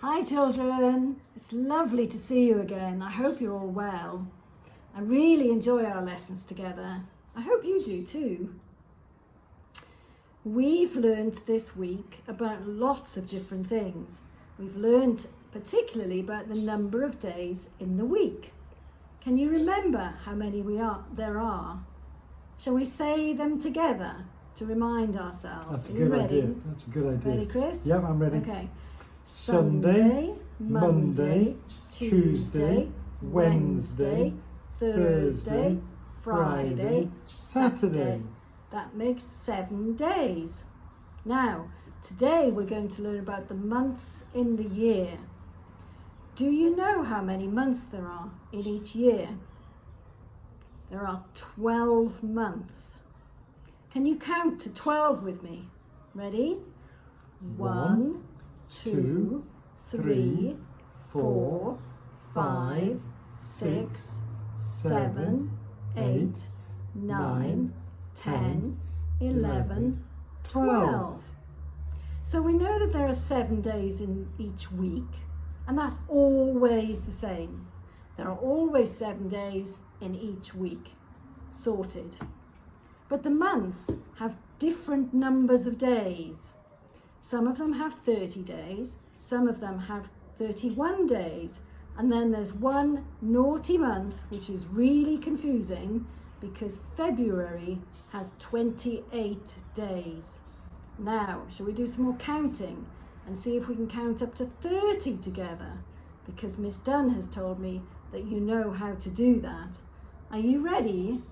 Hi children, it's lovely to see you again. I hope you're all well. I really enjoy our lessons together. I hope you do too. We've learned this week about lots of different things. We've learned particularly about the number of days in the week. Can you remember how many there are? Shall we say them together to remind ourselves? That's a Are you good ready? idea. That's a good idea. Ready, Chris? Yep, I'm ready. Okay. Sunday, Monday, Tuesday, Wednesday, Thursday, Friday, Saturday. That makes 7 days. Now, today we're going to learn about the months in the year. Do you know how many months there are in each year? There are 12 months. Can you count to 12 with me? Ready? 1, 2, 3, 4, 5, 6, 7, 8, 9, 10, 11, 12. So we know that there are 7 days in each week, and that's always the same. There are always 7 days in each week. Sorted. But the months have different numbers of days. Some of them have 30 days, some of them have 31 days, and then there's one naughty month which is really confusing because February has 28 days. Now, shall we do some more counting and see if we can count up to 30 together? Because Miss Dunn has told me that you know how to do that. Are you ready?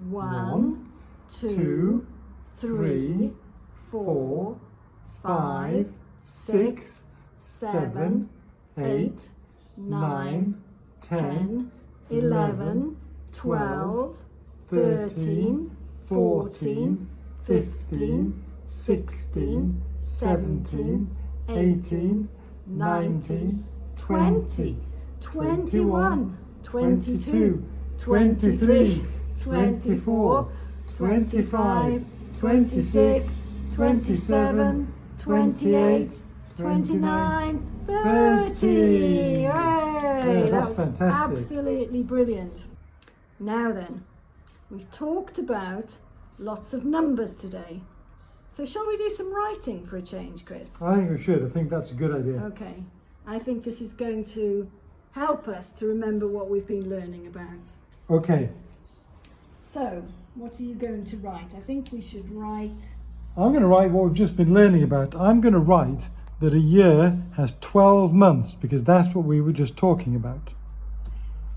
1, 2, 3, 4, 5, 6, 7, 8, 9, 10, 11, 12, 13, 14, 15, 16, 17, 18, 19, 20, 21, 22, 23, 24, 25, 26, 27, 28, 29, 30. Hooray! Yeah, that's fantastic. Absolutely brilliant. Now then, we've talked about lots of numbers today. So shall we do some writing for a change, Chris? I think we should. I think that's a good idea. Okay. I think this is going to help us to remember what we've been learning about. Okay. So, what are you going to write? I think we should write... I'm going to write what we've just been learning about. I'm going to write that a year has 12 months because that's what we were just talking about.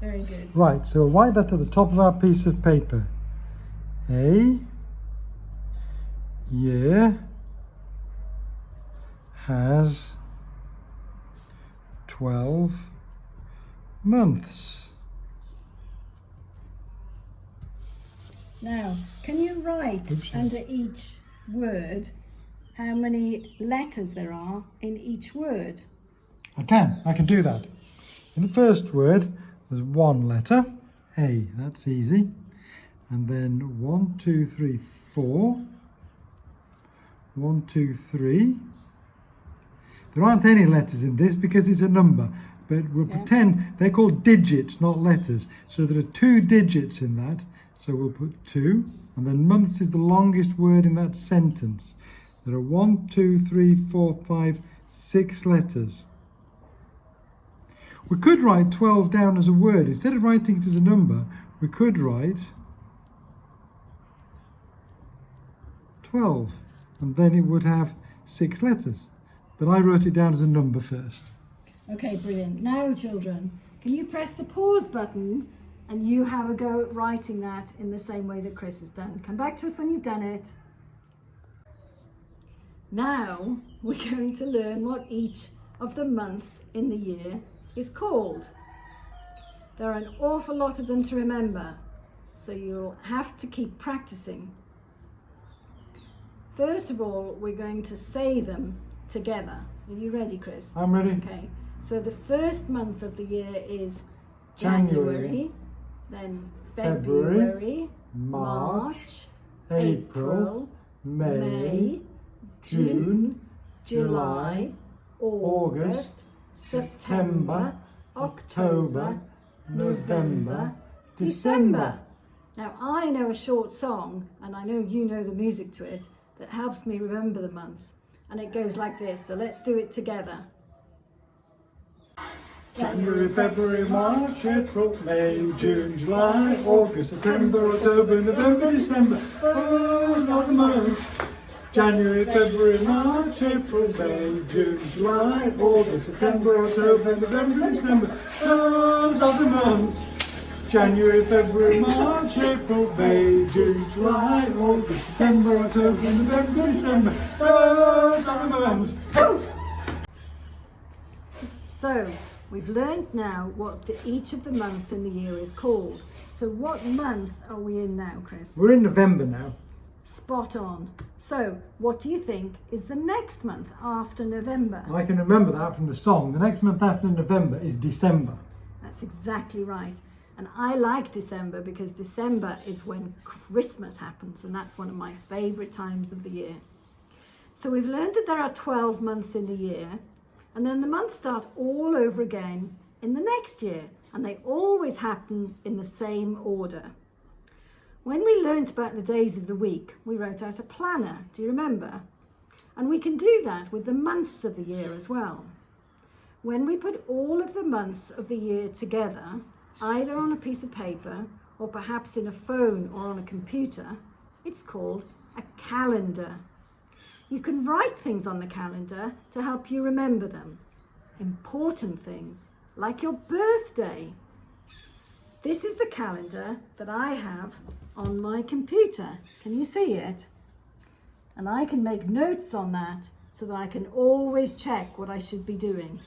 Very good. Right, so we'll write that at the top of our piece of paper. A year has 12 months. Now, can you write under each word how many letters there are in each word? I can do that. In the first word, there's one letter, A, that's easy. And then 1, 2, 3, 4. 1, 2, 3. There aren't any letters in this because it's a number, but we'll pretend they're called digits, not letters. So there are 2 digits in that. So we'll put 2, and then months is the longest word in that sentence. There are 1, 2, 3, 4, 5, 6 letters. We could write 12 down as a word. Instead of writing it as a number, we could write 12, and then it would have 6 letters. But I wrote it down as a number first. Okay, brilliant. Now, children, can you press the pause button and you have a go at writing that in the same way that Chris has done? Come back to us when you've done it. Now, we're going to learn what each of the months in the year is called. There are an awful lot of them to remember, so you'll have to keep practicing. First of all, we're going to say them together. Are you ready, Chris? I'm ready. Okay, so the first month of the year is January. Then February, February, March, April, May, June, July, August, September, October, November, December. Now I know a short song, and I know you know the music to it, that helps me remember the months. And it goes like this, so let's do it together. January, February, March, April, May, June, July, August, September, October, November, December. Those are the months. January, February, March, April, May, June, July, August, September, October, November, December. Those are the months. January, February, March, April, May, June, July, August, September, October, November, December. Those are the months. So, we've learned now what each of the months in the year is called. So what month are we in now, Chris? We're in November now. Spot on. So, what do you think is the next month after November? I can remember that from the song. The next month after November is December. That's exactly right. And I like December because December is when Christmas happens, and that's one of my favourite times of the year. So we've learned that there are 12 months in the year, and then the months start all over again in the next year, and they always happen in the same order. When we learnt about the days of the week, we wrote out a planner, do you remember? And we can do that with the months of the year as well. When we put all of the months of the year together, either on a piece of paper or perhaps in a phone or on a computer, it's called a calendar. You can write things on the calendar to help you remember them. Important things, like your birthday. This is the calendar that I have on my computer. Can you see it? And I can make notes on that so that I can always check what I should be doing.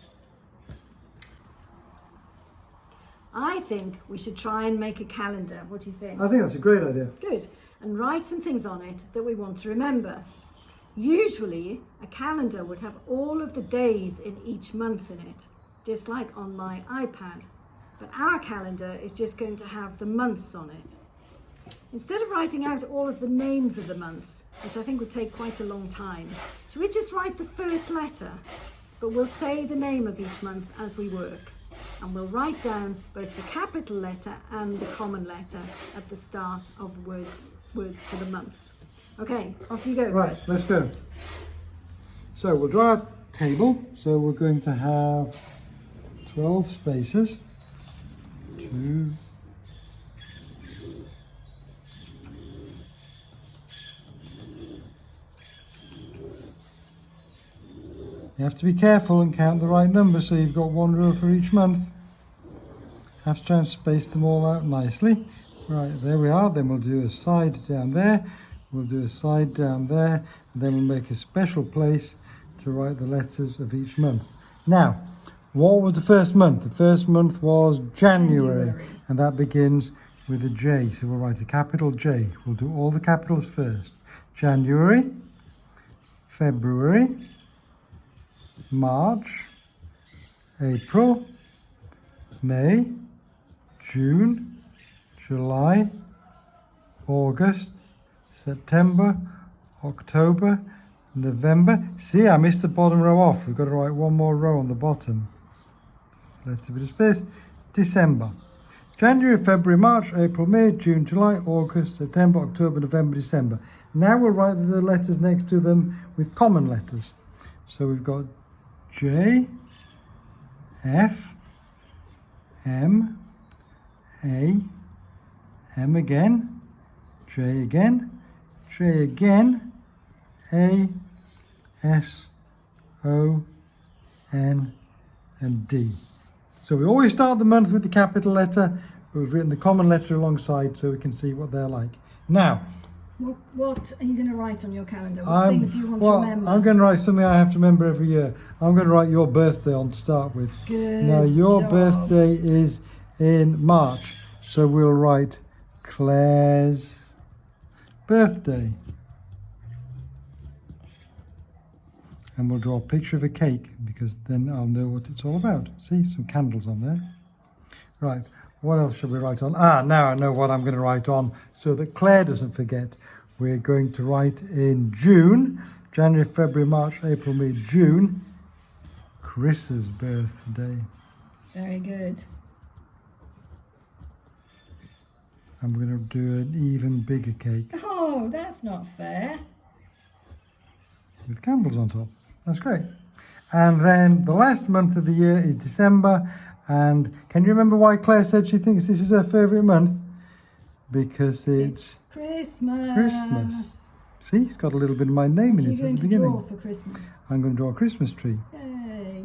I think we should try and make a calendar. What do you think? I think that's a great idea. Good. And write some things on it that we want to remember. Usually, a calendar would have all of the days in each month in it, just like on my iPad. But our calendar is just going to have the months on it. Instead of writing out all of the names of the months, which I think would take quite a long time, should we just write the first letter? But we'll say the name of each month as we work. And we'll write down both the capital letter and the common letter at the start of words for the months. Okay, off you go, Right, Chris. let's go. So we'll draw a table. So we're going to have 12 spaces. 2, you have to be careful and count the right number, so you've got one row for each month. Have to try and space them all out nicely. Right, there we are. Then we'll do a side down there. We'll do a side down there. And then we'll make a special place to write the letters of each month. Now, what was the first month? The first month was January. And that begins with a J. So we'll write a capital J. We'll do all the capitals first. January, February, March, April, May, June, July, August, September, October, November. See, I missed the bottom row off. We've got to write one more row on the bottom. Left a bit of space. December. January, February, March, April, May, June, July, August, September, October, November, December. Now we'll write the letters next to them with common letters. So we've got J, F, M, A, M again, J again, J again, A, S, O, N, and D. So we always start the month with the capital letter, but we've written the common letter alongside so we can see what they're like. Now, What are you going to write on your calendar? What things do you want to remember? I'm going to write something I have to remember every year. I'm going to write your birthday on to start with. Good Now, your job. birthday is in March, so we'll write Claire's birthday. And we'll draw a picture of a cake because then I'll know what it's all about. See, some candles on there. Right, what else should we write on? Now I know what I'm going to write on so that Claire doesn't forget. We're going to write in June, January, February, March, April, May, June, Chris's birthday. Very good. I'm going to do an even bigger cake Oh, that's not fair. with candles on top. That's great. And then the last month of the year is December. And can you remember why Claire said she thinks this is her favourite month? Because it's Christmas. Christmas. See, it's got a little bit of my name What are in you it going at the to draw beginning. for Christmas? I'm going to draw a Christmas tree. Yay.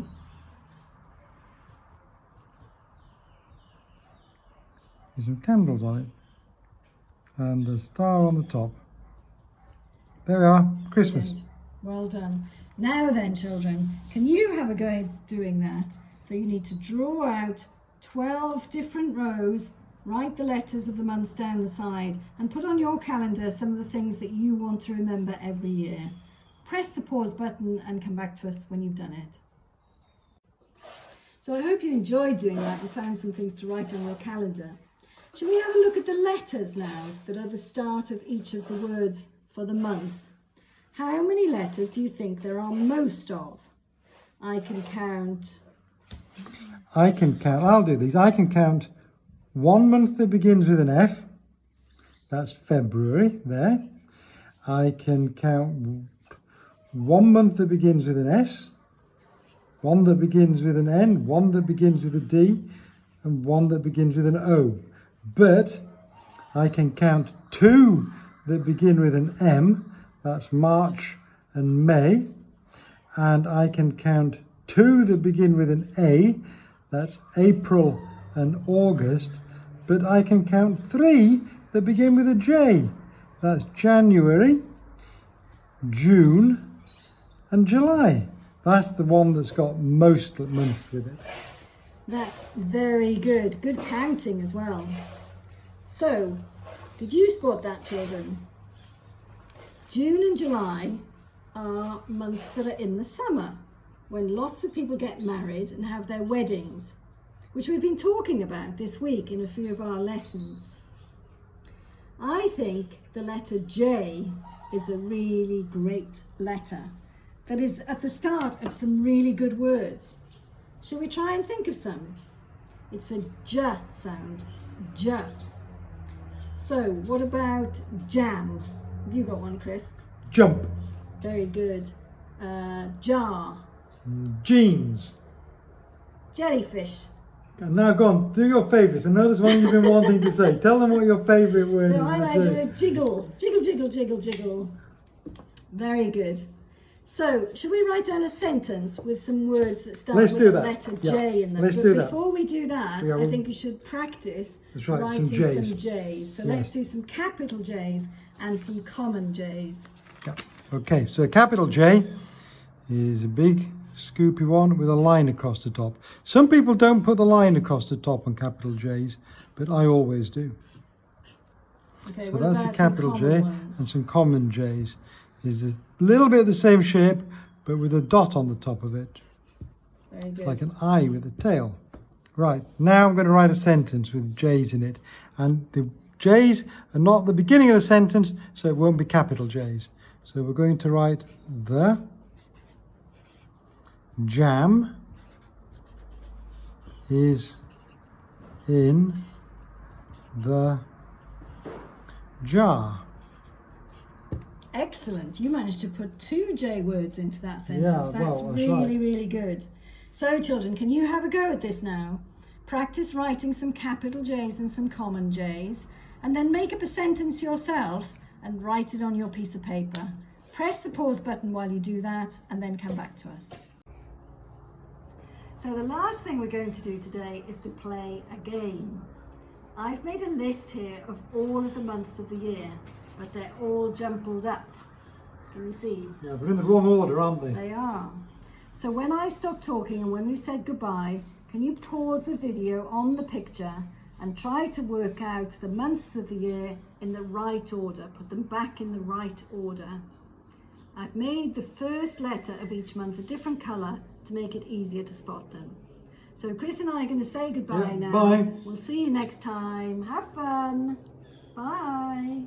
There's some candles on it. And a star on the top. There we are, Christmas. Brilliant. Well done. Now then, children, can you have a go at doing that? So you need to draw out 12 different rows, write the letters of the months down the side, and put on your calendar some of the things that you want to remember every year. Press the pause button and come back to us when you've done it. So I hope you enjoyed doing that and found some things to write on your calendar. Shall we have a look at the letters now that are the start of each of the words for the month? How many letters do you think there are most of? I can count. I'll do these. I can count one month that begins with an F. That's February, there. I can count one month that begins with an S, one that begins with an N, one that begins with a D, and one that begins with an O. But I can count two that begin with an M, that's March and May, and I can count two that begin with an A, that's April and August, but I can count three that begin with a J, that's January, June and July. That's the one that's got most months with it. That's very good. Good counting as well. So, did you spot that, children? June and July are months that are in the summer, when lots of people get married and have their weddings, which we've been talking about this week in a few of our lessons. I think the letter J is a really great letter that is at the start of some really good words. Shall we try and think of some? It's a J sound, J. So what about jam? Have you got one, Chris? Jump. Very good. Jar. Jeans. Jellyfish. And now go on, do your favourites. I know there's one you've been wanting to say. Tell them what your favourite word is. So I like a jiggle. Jiggle, jiggle, jiggle, jiggle. Very good. So, should we write down a sentence with some words that start with the letter J in them? Let's but do that. Before we do that, I think you should practice writing some J's. So let's do some capital J's and some common J's. Yeah. Okay, so a capital J is a big scoopy one with a line across the top. Some people don't put the line across the top on capital J's, but I always do. Okay, so that's a capital J, and some common J's is a little bit of the same shape, but with a dot on the top of it. Very good. It's like an eye with a tail. Right, now I'm going to write a sentence with J's in it, and the J's are not the beginning of the sentence, so it won't be capital J's. So we're going to write the jam is in the jar. Excellent. You managed to put two J words into that sentence. Yeah, that's right. really, really good. So, children, can you have a go at this now? Practice writing some capital J's and some common J's, and then make up a sentence yourself and write it on your piece of paper. Press the pause button while you do that, and then come back to us. So the last thing we're going to do today is to play a game. I've made a list here of all of the months of the year, but they're all jumbled up. Can you see? Yeah, they're in the wrong order, aren't they? They are. So when I stop talking and when we said goodbye, can you pause the video on the picture and try to work out the months of the year in the right order, put them back in the right order. I've made the first letter of each month a different colour to make it easier to spot them. So Chris and I are going to say goodbye now. Bye. We'll see you next time. Have fun. Bye.